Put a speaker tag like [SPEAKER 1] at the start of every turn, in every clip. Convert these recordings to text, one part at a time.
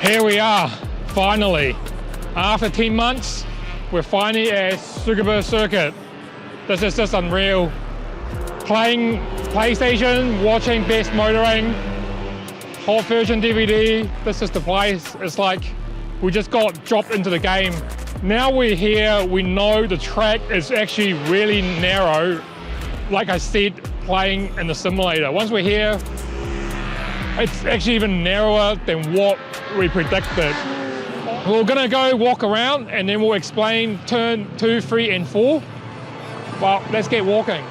[SPEAKER 1] Here we are, finally. After 10 months, we're finally at Tsukuba Circuit. This is just unreal. Playing PlayStation, watching Best Motoring, Hot Version DVD, this is the place. It's like we just got dropped into the game. Now we're here, we know the track is actually really narrow. Like I said, playing in the simulator. Once we're here, it's actually even narrower than what we predicted. We're gonna go walk around and then we'll explain turn 2, 3, and 4. Well, let's get walking.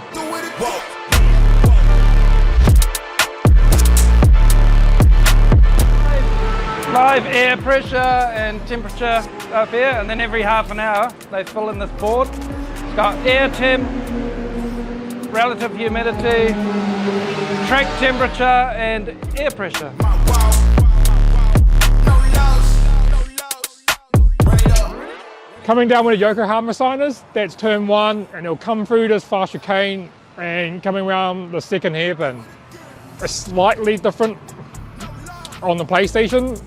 [SPEAKER 2] Live air pressure and temperature up here, and then every half an hour they fill in this board. It's got air temp, relative humidity, track temperature and air pressure.
[SPEAKER 1] Coming down with the Yokohama signers, that's turn 1, and it'll come through this fast chicane and coming around the second hairpin. It's slightly different on the PlayStation.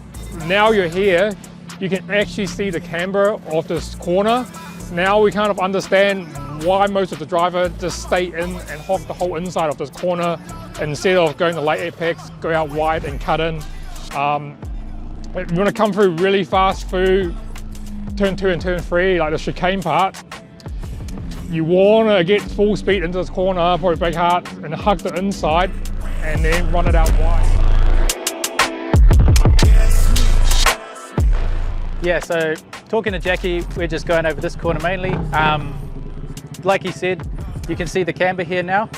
[SPEAKER 1] Now you're here, you can actually see the camber of this corner. Now we kind of understand why most of the driver just stay in and hog the whole inside of this corner instead of going to late apex, go out wide and cut in. You want to come through really fast through turn 2 and turn 3, like the chicane part. You want to get full speed into this corner, probably brake hard and hug the inside and then run it out wide.
[SPEAKER 3] Yeah, so talking to Jacky, we're just going over this corner mainly. Like he said, you can see the camber here now.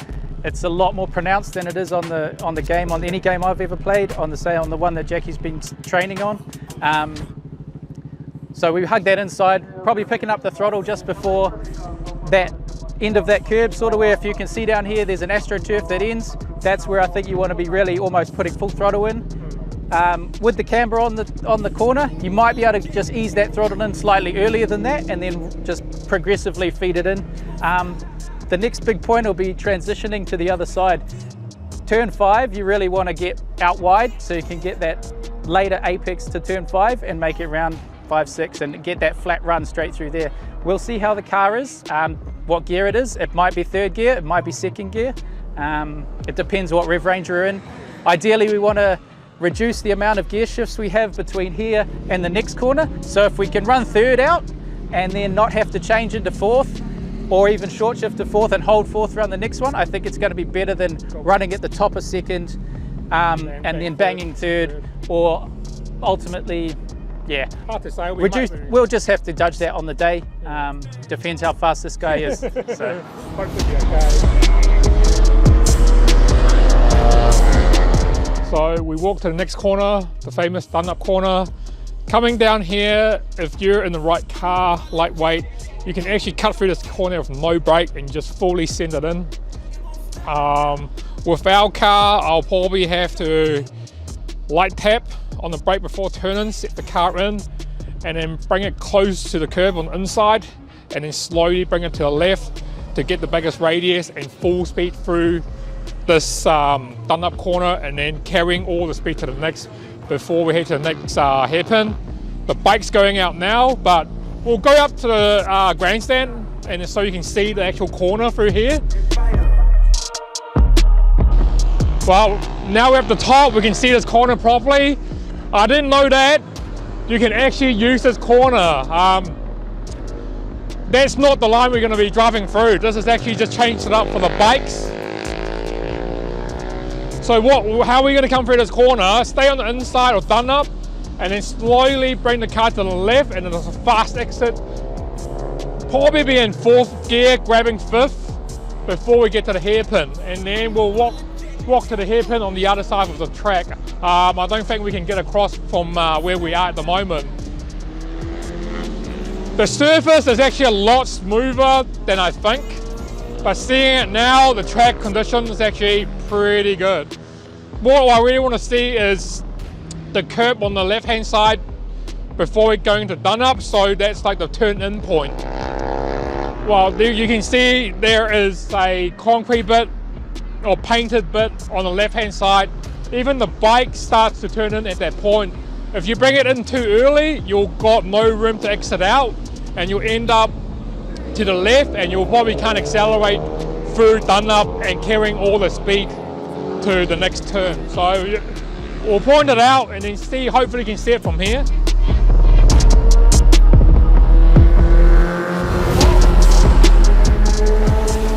[SPEAKER 3] It's a lot more pronounced than it is on the game, on any game I've ever played, on the one that Jacky's been training on. So we hugged that inside, probably picking up the throttle just before that end of that curb, sort of where, if you can see down here, there's an AstroTurf that ends. That's where I think you want to be really almost putting full throttle in. With the camber on the corner, you might be able to just ease that throttle in slightly earlier than that and then just progressively feed it in. The next big point will be transitioning to the other side. Turn 5, you really want to get out wide so you can get that later apex to turn 5 and make it round 5, 6 and get that flat run straight through there. We'll see how the car is, what gear it is. It might be 3rd gear, it might be 2nd gear. It depends what rev range we're in. Ideally, we want to reduce the amount of gear shifts we have between here and the next corner. So if we can run 3rd out and then not have to change into 4th or even short shift to 4th and hold 4th around the next one, I think it's going to be better than running at the top of 2nd and then banging 3rd, or ultimately, yeah.
[SPEAKER 1] Hard to say.
[SPEAKER 3] We'll just have to judge that on the day. Depends how fast this guy is. So.
[SPEAKER 1] So we walk to the next corner, the famous done-up corner. Coming down here, if you're in the right car, lightweight, you can actually cut through this corner with no brake and just fully send it in. With our car, I'll probably have to light tap on the brake before turning, set the car in, and then bring it close to the curb on the inside, and then slowly bring it to the left to get the biggest radius and full speed through this done-up corner, and then carrying all the speed to the next before we head to the next hairpin. The bike's going out now, but we'll go up to the grandstand and so you can see the actual corner through here. Well, now we're at the top, we can see this corner properly. I didn't know that you can actually use this corner. That's not the line we're going to be driving through. This is actually just changed it up for the bikes. So how are we going to come through this corner? Stay on the inside or done up, and then slowly bring the car to the left, and then there's a fast exit. Probably be in 4th gear, grabbing 5th before we get to the hairpin, and then we'll walk to the hairpin on the other side of the track. I don't think we can get across from where we are at the moment. The surface is actually a lot smoother than I think, but seeing it now, the track condition is actually pretty good. What I really want to see is the curb on the left hand side before we're going to done up, so that's like the turn in point. Well, there you can see there is a concrete bit or painted bit on the left hand side even the bike starts to turn in at that point. If you bring it in too early, you've got no room to exit out, and you'll end up to the left, and you'll probably can't accelerate through Dunlop and carrying all the speed to the next turn. So we'll point it out and then see, hopefully you can see it from here.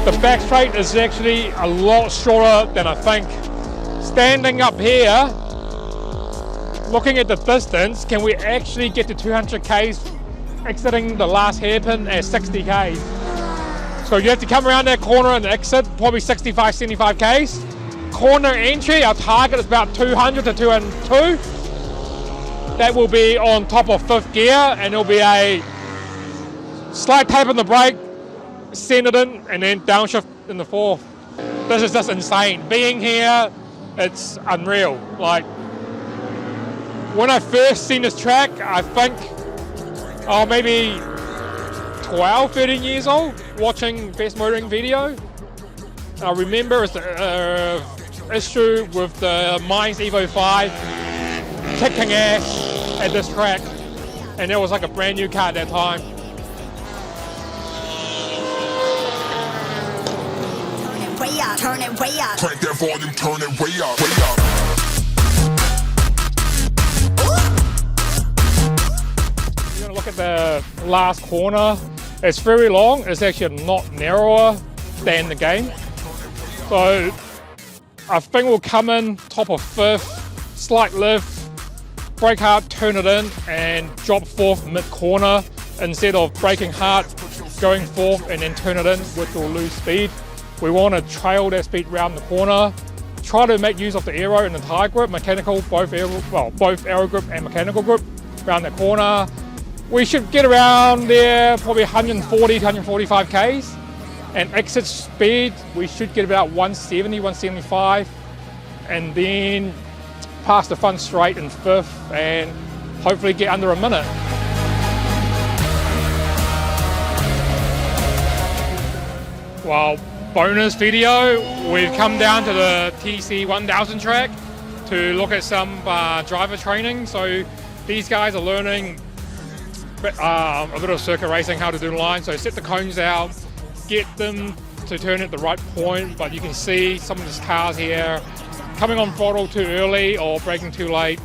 [SPEAKER 1] The back straight is actually a lot shorter than I think. Standing up here, looking at the distance, can we actually get to 200 k's exiting the last hairpin at 60 k's? So you have to come around that corner and exit, probably 65, 75 k's. Corner entry, our target is about 200 to 202. That will be on top of 5th gear, and there'll be a slight tap on the brake, send it in, and then downshift in the 4th. This is just insane. Being here, it's unreal. Like, when I first seen this track, I think, maybe 12, 13 years old, watching Best Motoring video. I remember it's the issue with the Mines Evo 5 kicking ass at this track, and it was like a brand new car at that time.
[SPEAKER 4] Turn it way up.
[SPEAKER 5] Crank that volume, turn it way up, way up.
[SPEAKER 1] You're gonna look at the last corner. It's very long. It's actually not narrower than the game. So I think we'll come in top of 5th, slight lift, brake hard, turn it in, and drop 4th mid-corner instead of braking hard, going 4th, and then turn it in, which will lose speed. We want to trail that speed around the corner, try to make use of the aero and the tire grip, mechanical, both aero grip and mechanical grip around that corner. We should get around there, probably 140 to 145 k's, and exit speed, we should get about 170, 175, and then pass the front straight in 5th, and hopefully get under a minute. Well, bonus video, we've come down to the TC 1000 track to look at some driver training. So these guys are learning a bit of circuit racing, how to do the line. So set the cones out, get them to turn at the right point, but you can see some of these cars here coming on throttle too early or braking too late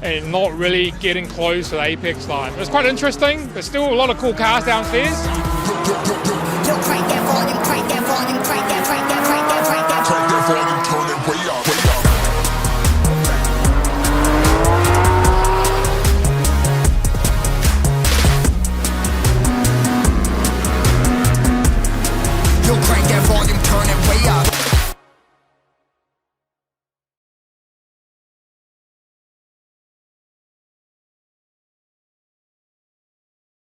[SPEAKER 1] and not really getting close to the apex line. It's quite interesting. There's still a lot of cool cars downstairs.
[SPEAKER 4] Crank that volume, crank that